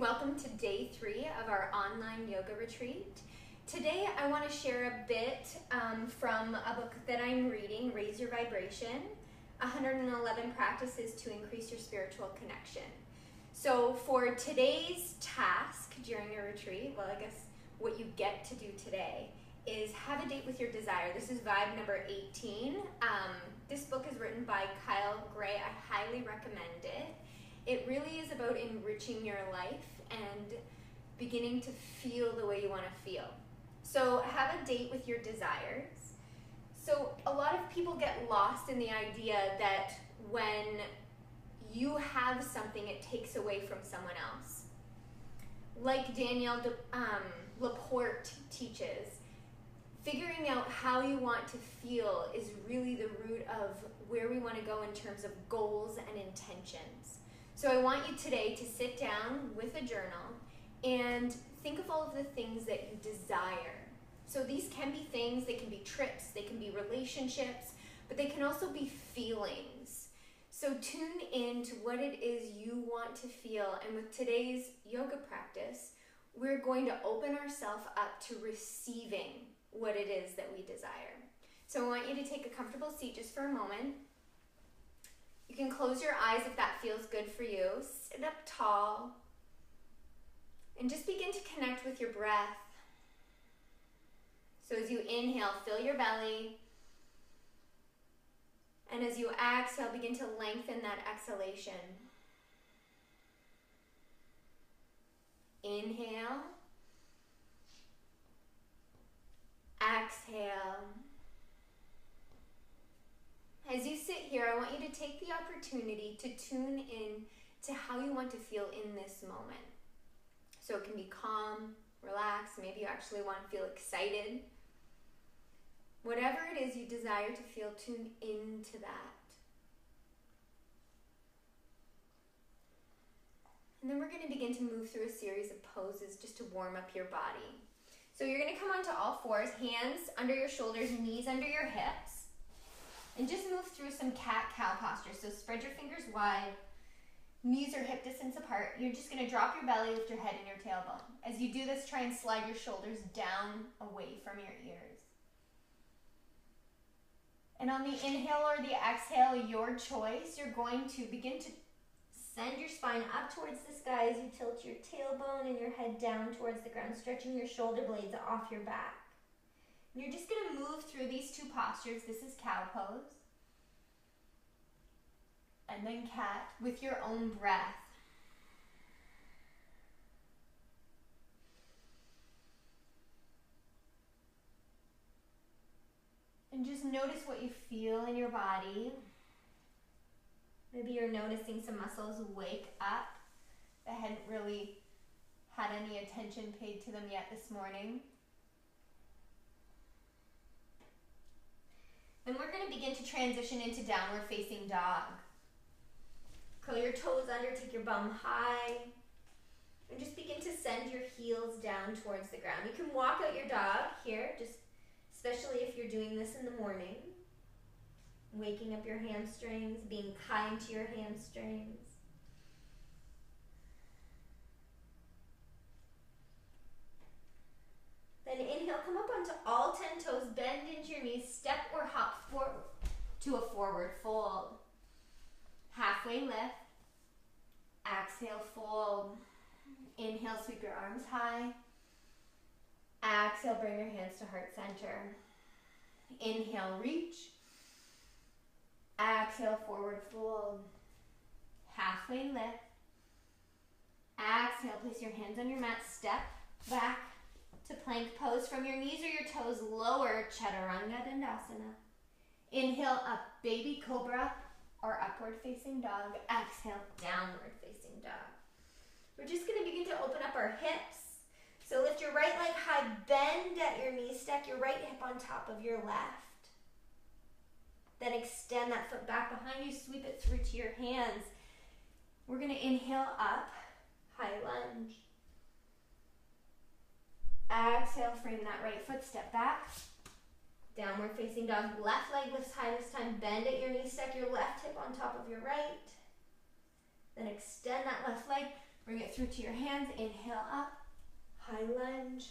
welcome to day 3 of our online yoga retreat. Today I want to share a bit from a book that I'm reading, Raise Your Vibration, 111 Practices to Increase Your Spiritual Connection. So for today's task during your retreat, well, I guess what you get to do today is have a date with your desire. This is vibe number 18. This book is written by Kyle Gray. I highly recommend it. It really is about enriching your life and beginning to feel the way you want to feel. So have a date with your desires. So a lot of people get lost in the idea that when you have something, it takes away from someone else. Like Danielle Laporte teaches, figuring out how you want to feel is really the root of where we want to go in terms of goals and intentions. So I want you today to sit down with a journal and think of all of the things that you desire. So these can be things, they can be trips, they can be relationships, but they can also be feelings. So tune in to what it is you want to feel, and with today's yoga practice, we're going to open ourselves up to receiving what it is that we desire. So I want you to take a comfortable seat just for a moment. You can close your eyes if that feels good for you. Sit up tall and just begin to connect with your breath. So as you inhale, fill your belly. And as you exhale, begin to lengthen that exhalation. Inhale. Exhale. As you sit here, I want you to take the opportunity to tune in to how you want to feel in this moment. So it can be calm, relaxed, maybe you actually want to feel excited. Whatever it is you desire to feel, tune into that. And then we're going to begin to move through a series of poses just to warm up your body. So you're going to come onto all fours, hands under your shoulders, knees under your hips. And just move through some cat-cow posture. So spread your fingers wide, knees are hip distance apart. You're just going to drop your belly, lift your head and your tailbone. As you do this, try and slide your shoulders down away from your ears. And on the inhale or the exhale, your choice, you're going to begin to send your spine up towards the sky as you tilt your tailbone and your head down towards the ground, stretching your shoulder blades off your back. You're just going to move through these two postures. This is cow pose. And then cat with your own breath. And just notice what you feel in your body. Maybe you're noticing some muscles wake up that hadn't really had any attention paid to them yet this morning. Then we're going to begin to transition into downward facing dog. Curl your toes under, take your bum high, and just begin to send your heels down towards the ground. You can walk out your dog here, just especially if you're doing this in the morning. Waking up your hamstrings, being kind to your hamstrings. Then inhale, come up onto all 10 toes, bend into your knees, step or hop forward to a forward fold. Halfway lift. Exhale, fold. Inhale, sweep your arms high. Exhale, bring your hands to heart center. Inhale, reach. Exhale, forward fold. Halfway lift. Exhale, place your hands on your mat, step back to plank pose. From your knees or your toes, lower Chaturanga Dandasana. Inhale up, baby cobra or upward facing dog. Exhale, downward facing dog. We're just going to begin to open up our hips. So lift your right leg high, bend at your knees, stack your right hip on top of your left. Then extend that foot back behind you, sweep it through to your hands. We're going to inhale up, high lunge. Exhale, frame that right foot, step back. Downward facing dog, left leg lifts high this time, bend at your knees, stack your left hip on top of your right. Then extend that left leg, bring it through through to your hands. Inhale up, high lunge.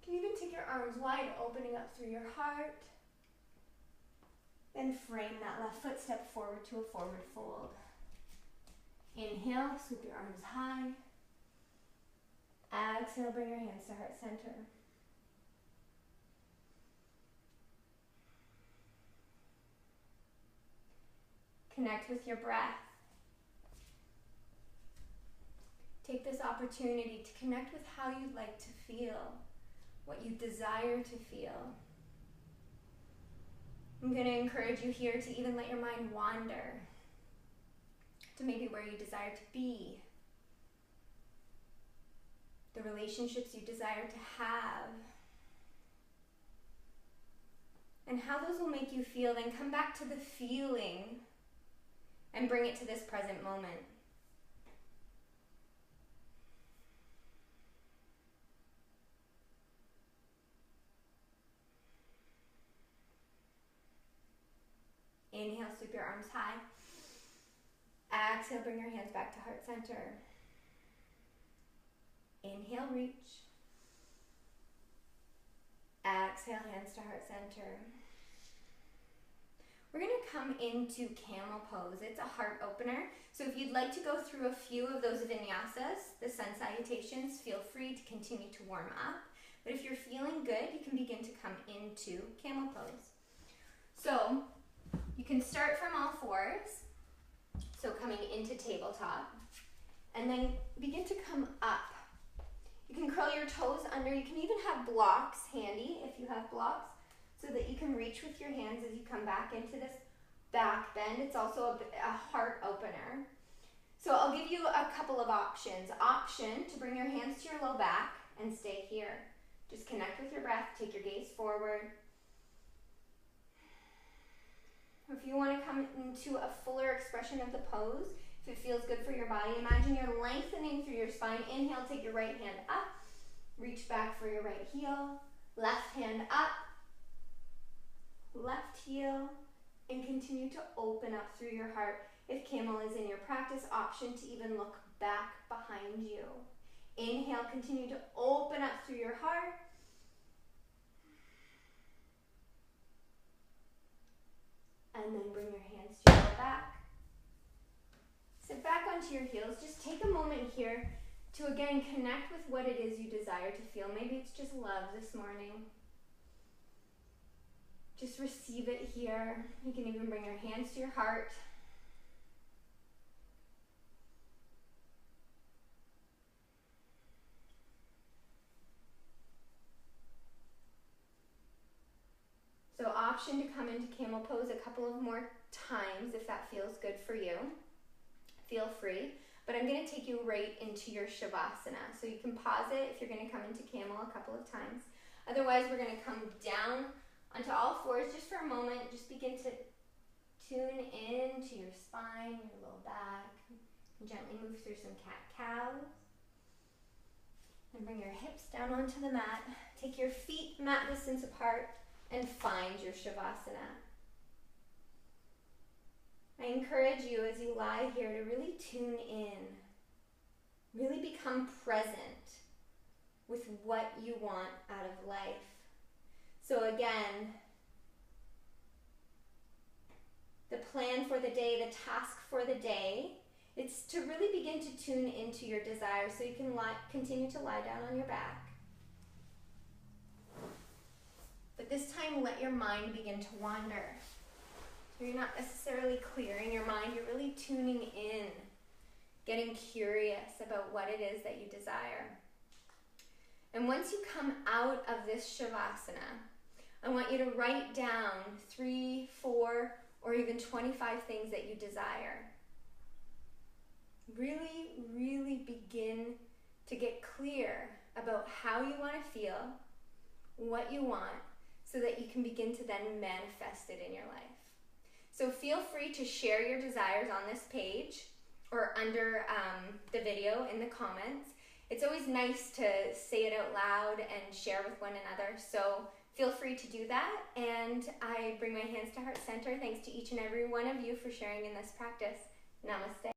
You can even take your arms wide, opening up through your heart. Then frame that left foot, step forward to a forward fold. Inhale, sweep your arms high. Exhale, bring your hands to heart center. Connect with your breath. Take this opportunity to connect with how you'd like to feel, what you desire to feel. I'm going to encourage you here to even let your mind wander to maybe where you desire to be, the relationships you desire to have, and how those will make you feel. Then come back to the feeling and bring it to this present moment. Inhale, sweep your arms high. Exhale, bring your hands back to heart center. Inhale, reach. Exhale, hands to heart center. We're going to come into camel pose. It's a heart opener. So if you'd like to go through a few of those vinyasas, the sun salutations, feel free to continue to warm up. But if you're feeling good, you can begin to come into camel pose. So you can start from all fours. So coming into tabletop, and then begin to come up. You can curl your toes under. You can even have blocks handy if you have blocks, so that you can reach with your hands as you come back into this back bend. It's also a heart opener. So I'll give you a couple of options. Option to bring your hands to your low back and stay here. Just connect with your breath, take your gaze forward. If you want to come into a fuller expression of the pose, if it feels good for your body, imagine you're lengthening through your spine. Inhale, take your right hand up, reach back for your right heel, left hand up, left heel, and continue to open up through your heart. If camel is in your practice, option to even look back behind you. Inhale, continue to open up through your heart. And then bring your hands to your back. Sit back onto your heels. Just take a moment here to again connect with what it is you desire to feel. Maybe it's just love this morning. Just receive it here. You can even bring your hands to your heart. So option to come into camel pose a couple of more times if that feels good for you. Feel free. But I'm going to take you right into your Shavasana. So you can pause it if you're going to come into camel a couple of times. Otherwise, we're going to come down onto all fours just for a moment. Just begin to tune into your spine, your low back. And gently move through some cat-cows. And bring your hips down onto the mat. Take your feet mat distance apart and find your Shavasana. I encourage you as you lie here to really tune in, really become present with what you want out of life. So again, the plan for the day, the task for the day, it's to really begin to tune into your desires so you can continue to lie down on your back. But this time, let your mind begin to wander. So you're not necessarily clearing your mind, you're really tuning in, getting curious about what it is that you desire. And once you come out of this Shavasana, I want you to write down 3, 4, or even 25 things that you desire. Really, really begin to get clear about how you want to feel, what you want, so that you can begin to then manifest it in your life. So feel free to share your desires on this page or under the video in the comments. It's always nice to say it out loud and share with one another. So feel free to do that. And I bring my hands to heart center. Thanks to each and every one of you for sharing in this practice. Namaste.